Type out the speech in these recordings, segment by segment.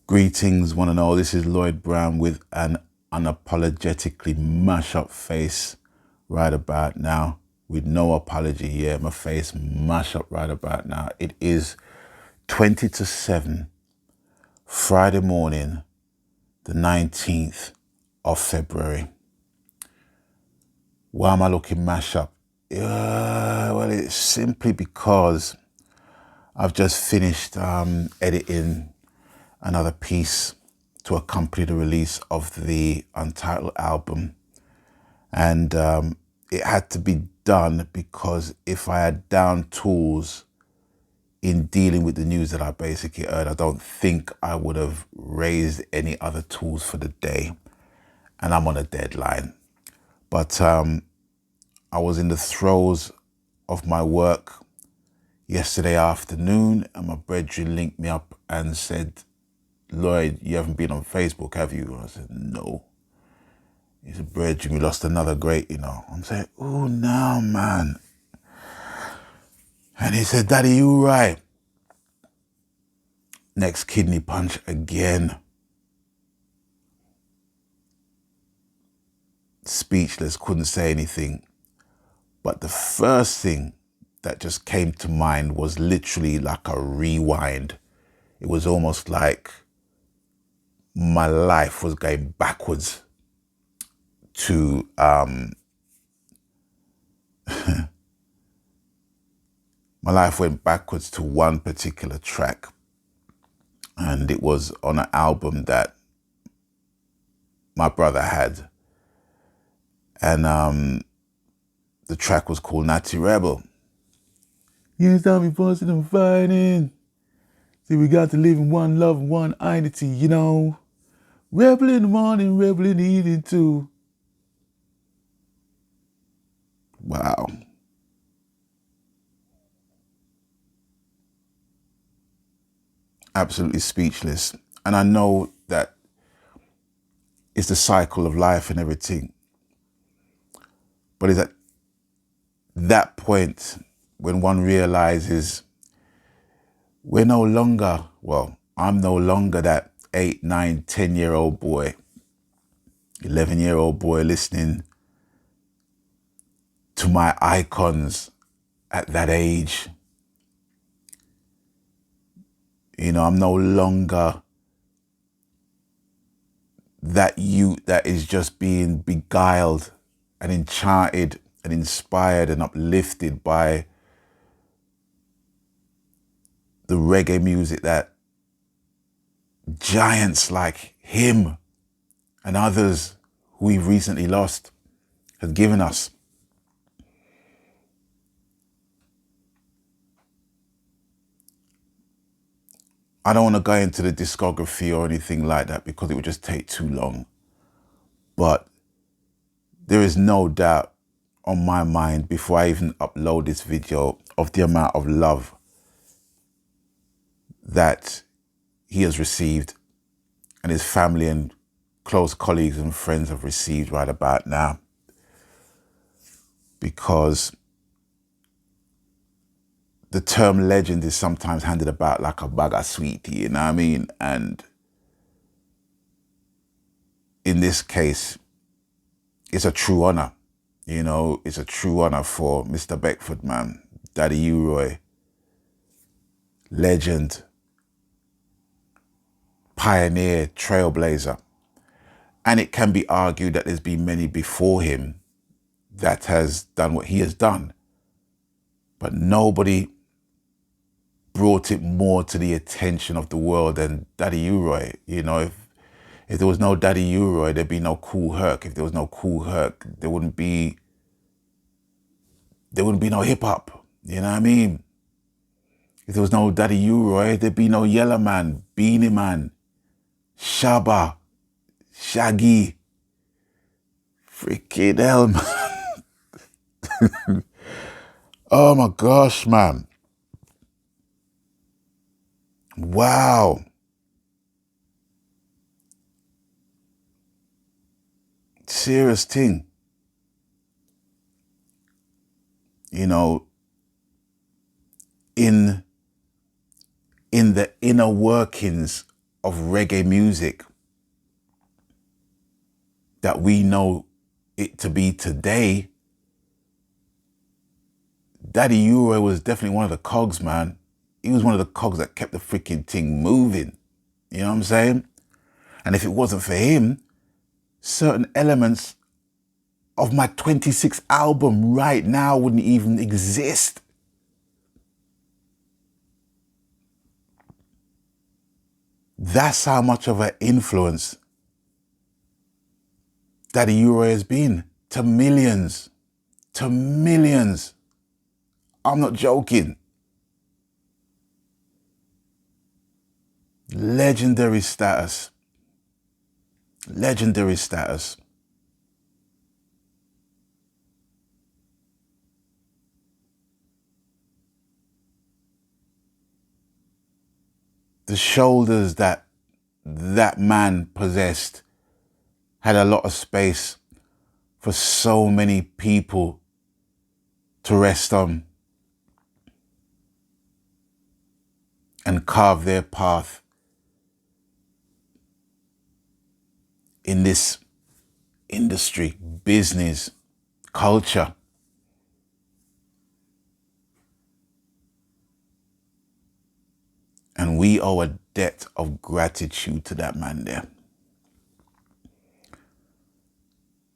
Greetings, one and all. This is Lloyd Brown with an unapologetically mash-up face right about now. With no apology, yeah, my face mash up right about now. It is 20 to 7, Friday morning, the 19th of February. Why am I looking mash up? Well, it's simply because I've just finished editing another piece to accompany the release of the Untitled album. And it had to be done because if I had down tools in dealing with the news that I basically heard, I don't think I would have raised any other tools for the day. And I'm on a deadline. But I was in the throes of my work yesterday afternoon, and my brethren linked me up and said, "Lloyd, you haven't been on Facebook, have you?" And I said, "No." He said, "Brethren, we lost another great, you know." I'm saying, "Oh, no, man." And he said, "Daddy, you right." Next kidney punch again. Speechless, couldn't say anything. But the first thing that just came to mind was literally like a rewind. It was almost like my life was going backwards to my life went backwards to one particular track, and it was on an album that my brother had, and the track was called Natty Rebel. You stop me fussing and fighting. See, we got to live in one love and one identity, you know. Rebel in the morning, rebel in the evening too. Wow. Absolutely speechless. And I know that it's the cycle of life and everything. But it's at that point when one realizes we're no longer, well, I'm no longer that 8, 9, 10-year-old boy, 11-year-old boy listening to my icons at that age. You know, I'm no longer that youth that is just being beguiled and enchanted and inspired and uplifted by the reggae music that giants like him and others who we've recently lost have given us. I don't want to go into the discography or anything like that because it would just take too long. But there is no doubt on my mind before I even upload this video of the amount of love that he has received and his family and close colleagues and friends have received right about now. Because the term legend is sometimes handed about like a bag of sweetie, you know what I mean? And in this case, it's a true honor. You know, it's a true honor for Mr. Beckford, man. Daddy U-Roy, legend, pioneer, trailblazer. And it can be argued that there's been many before him that has done what he has done. But nobody brought it more to the attention of the world than Daddy U-Roy. You know, if there was no Daddy U-Roy, there'd be no Kool Herc. If there was no Kool Herc, there wouldn't be no hip hop. You know what I mean? If there was no Daddy U-Roy, there'd be no Yellow Man, Beanie Man, Shabba, Shaggy. Freaking hell, man. Oh my gosh, man. Wow. Serious thing. You know, in the inner workings of reggae music that we know it to be today, Daddy U-Roy was definitely one of the cogs, man. He was one of the cogs that kept the freaking thing moving. You know what I'm saying? And if it wasn't for him, certain elements of my 26th album right now wouldn't even exist. That's how much of an influence Daddy U-Roy has been to millions. To millions. I'm not joking. Legendary status. Legendary status. The shoulders that man possessed had a lot of space for so many people to rest on and carve their path in this industry, business, culture. And we owe a debt of gratitude to that man there.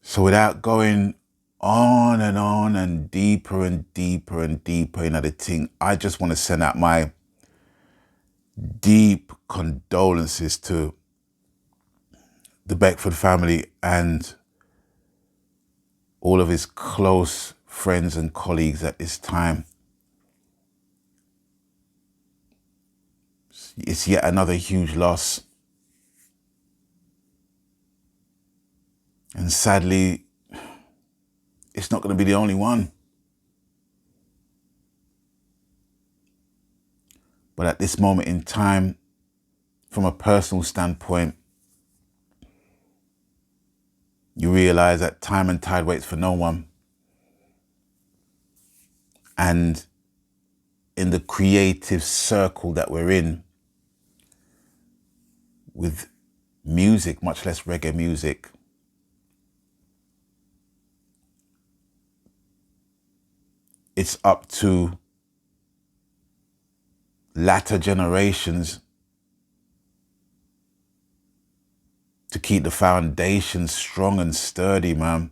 So without going on and deeper and deeper and deeper into the thing, I just want to send out my deep condolences to the Beckford family and all of his close friends and colleagues at this time. It's yet another huge loss. And sadly, it's not going to be the only one. But at this moment in time, from a personal standpoint, you realize that time and tide waits for no one. And in the creative circle that we're in, with music, much less reggae music, it's up to latter generations to keep the foundation strong and sturdy, man.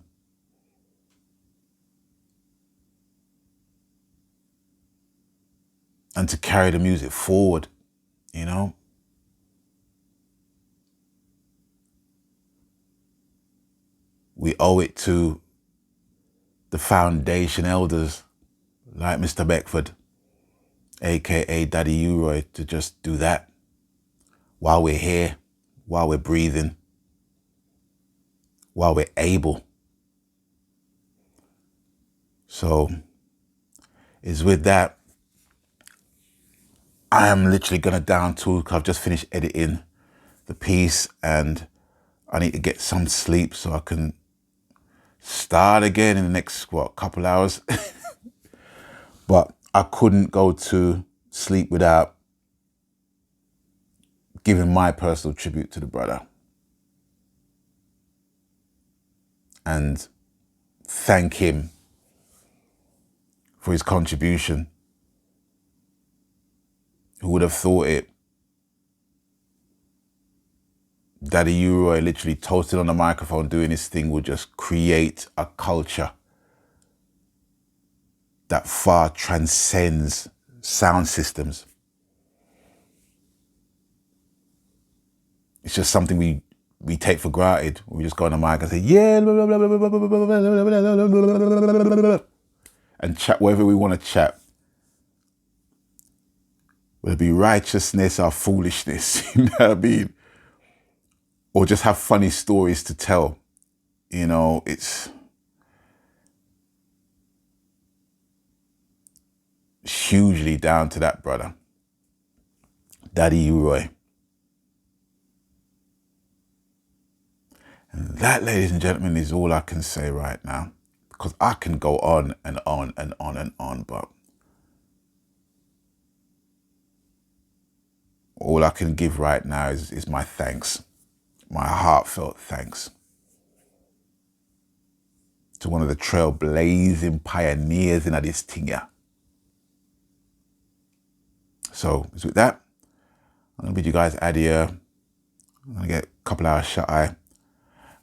And to carry the music forward, you know? We owe it to the foundation elders like Mr. Beckford, aka Daddy U-Roy, to just do that while we're here, while we're breathing, while we're able. So it's with that, I am literally gonna down tool because I've just finished editing the piece and I need to get some sleep so I can start again in the next, couple hours. But I couldn't go to sleep without giving my personal tribute to the brother. And thank him for his contribution. Who would have thought it? Daddy U-Roy literally toasted on the microphone doing his thing would just create a culture that far transcends sound systems. It's just something we take for granted. We just go on the mic and say, yeah, blah, blah, blah, blah, blah, blah, blah, blah, and chat whatever we want to chat. Whether it be righteousness or foolishness, you know what I mean? Or just have funny stories to tell. You know, it's hugely down to that brother, Daddy U-Roy. And that, ladies and gentlemen, is all I can say right now. Because I can go on and on and on and on, but all I can give right now is my thanks, my heartfelt thanks to one of the trailblazing pioneers in this thing here. So with that, I'm gonna bid you guys adieu. I'm gonna get a couple hours shut eye,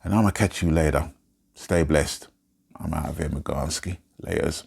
and I'm gonna catch you later. Stay blessed. I'm out of here, Maganski. Laters.